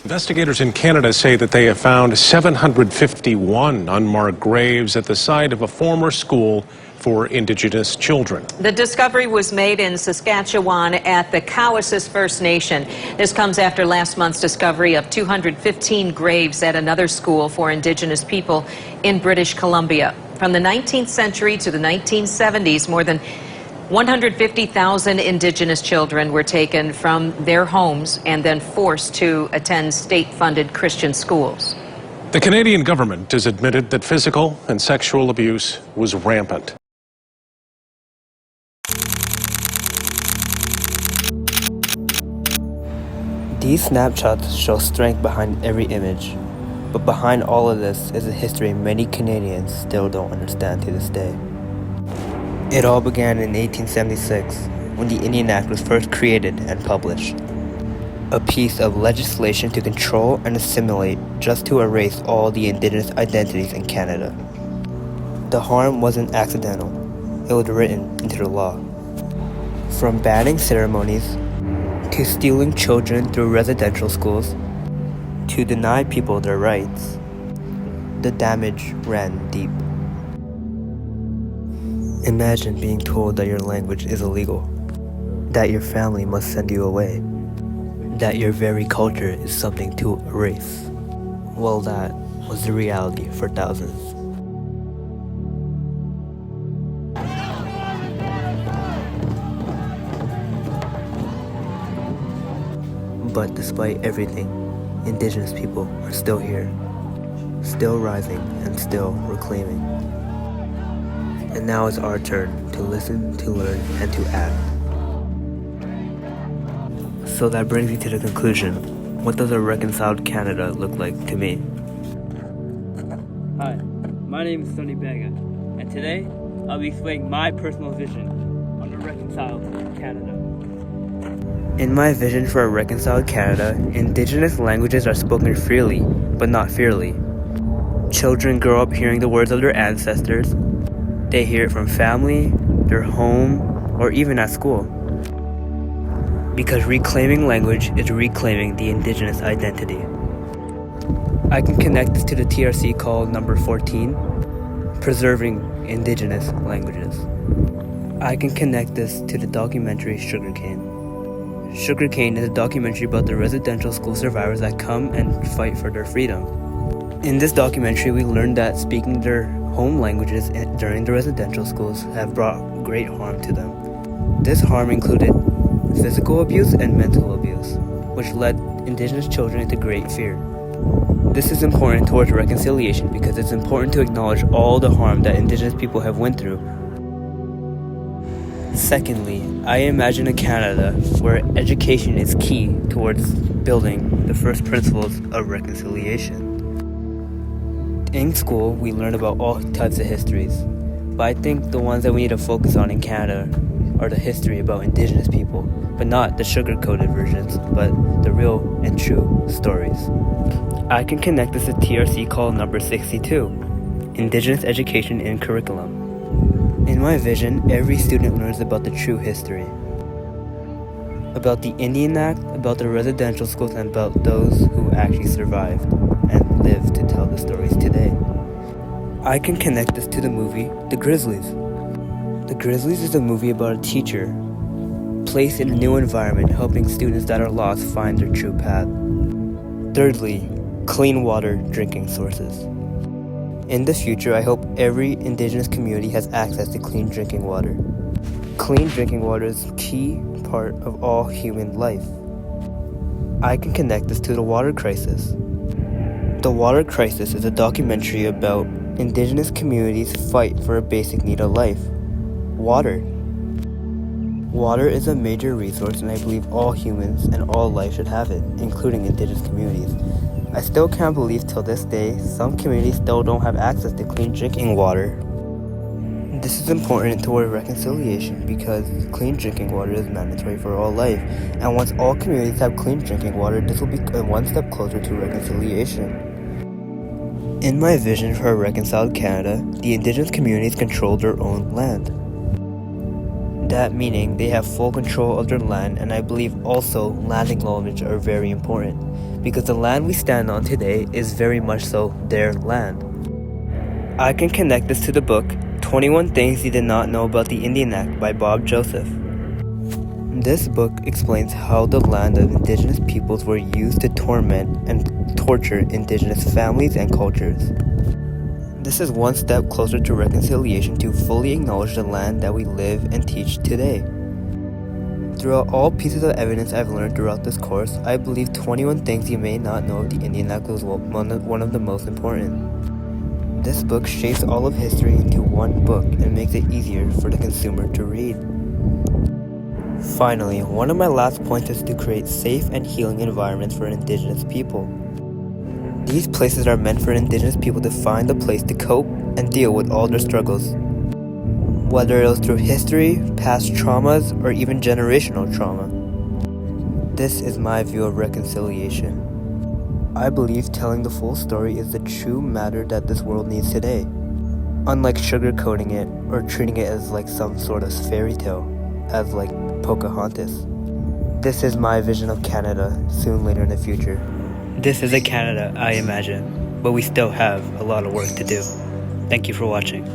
Investigators in Canada say that they have found 751 unmarked graves at the site of a former school for Indigenous children. The discovery was made in Saskatchewan at the Cowessess First Nation. This comes after last month's discovery of 215 graves at another school for Indigenous people in British Columbia. From the 19th century to the 1970s, more than 150,000 Indigenous children were taken from their homes and then forced to attend state-funded Christian schools. The Canadian government has admitted that physical and sexual abuse was rampant. These snapshots show strength behind every image, but behind all of this is a history many Canadians still don't understand to this day. It all began in 1876, when the Indian Act was first created and published. A piece of legislation to control and assimilate just to erase all the Indigenous identities in Canada. The harm wasn't accidental, it was written into the law. From banning ceremonies, to stealing children through residential schools, to deny people their rights, the damage ran deep. Imagine being told that your language is illegal, that your family must send you away, that your very culture is something to erase. Well, that was the reality for thousands. But despite everything, Indigenous people are still here, still rising and still reclaiming. And now it's our turn to listen, to learn, and to act. So that brings me to the conclusion. What does a reconciled Canada look like to me? Hi, my name is Sonny Bega, and today I'll be explaining my personal vision on a reconciled Canada. In my vision for a reconciled Canada, Indigenous languages are spoken freely, but not fearly. Children grow up hearing the words of their ancestors. They hear it from family, their home, or even at school. Because reclaiming language is reclaiming the Indigenous identity. I can connect this to the TRC call number 14, Preserving Indigenous Languages. I can connect this to the documentary Sugarcane. Sugarcane is a documentary about the residential school survivors that come and fight for their freedom. In this documentary, we learned that speaking their home languages during the residential schools have brought great harm to them. This harm included physical abuse and mental abuse, which led Indigenous children into great fear. This is important towards reconciliation because it's important to acknowledge all the harm that Indigenous people have went through. Secondly, I imagine a Canada where education is key towards building the first principles of reconciliation. In school, we learn about all types of histories, but I think the ones that we need to focus on in Canada are the history about Indigenous people, but not the sugar-coated versions, but the real and true stories. I can connect this to TRC call number 62, Indigenous Education in Curriculum. In my vision, every student learns about the true history, about the Indian Act, about the residential schools, and about those who actually survived and live to tell the stories today. I can connect this to the movie The Grizzlies. The Grizzlies is a movie about a teacher placed in a new environment, helping students that are lost find their true path. Thirdly, clean water drinking sources. In the future, I hope every Indigenous community has access to clean drinking water. Clean drinking water is a key part of all human life. I can connect this to the water crisis. The Water Crisis is a documentary about Indigenous communities' fight for a basic need of life: water. Water is a major resource, and I believe all humans and all life should have it, including Indigenous communities. I still can't believe till this day some communities still don't have access to clean drinking water. This is important toward reconciliation because clean drinking water is mandatory for all life, and once all communities have clean drinking water, this will be one step closer to reconciliation. In my vision for a reconciled Canada, the Indigenous communities control their own land. That meaning they have full control of their land, and I believe also land acknowledgements are very important, because the land we stand on today is very much so their land. I can connect this to the book 21 Things You Did Not Know About the Indian Act by Bob Joseph. This book explains how the land of indigenous peoples were used to torment and torture indigenous families and cultures. This is one step closer to reconciliation to fully acknowledge the land that we live and teach today. Throughout all pieces of evidence I've learned throughout this course, I believe 21 Things You May Not Know of the Indian Act was one of the most important. This book shapes all of history into one book and makes it easier for the consumer to read. Finally, one of my last points is to create safe and healing environments for indigenous people. These places are meant for indigenous people to find a place to cope and deal with all their struggles. Whether it was through history, past traumas, or even generational trauma. This is my view of reconciliation. I believe telling the full story is the true matter that this world needs today, unlike sugarcoating it or treating it as like some sort of fairy tale, as like Pocahontas. This is my vision of Canada soon later in the future. This is a Canada I imagine, but we still have a lot of work to do. Thank you for watching.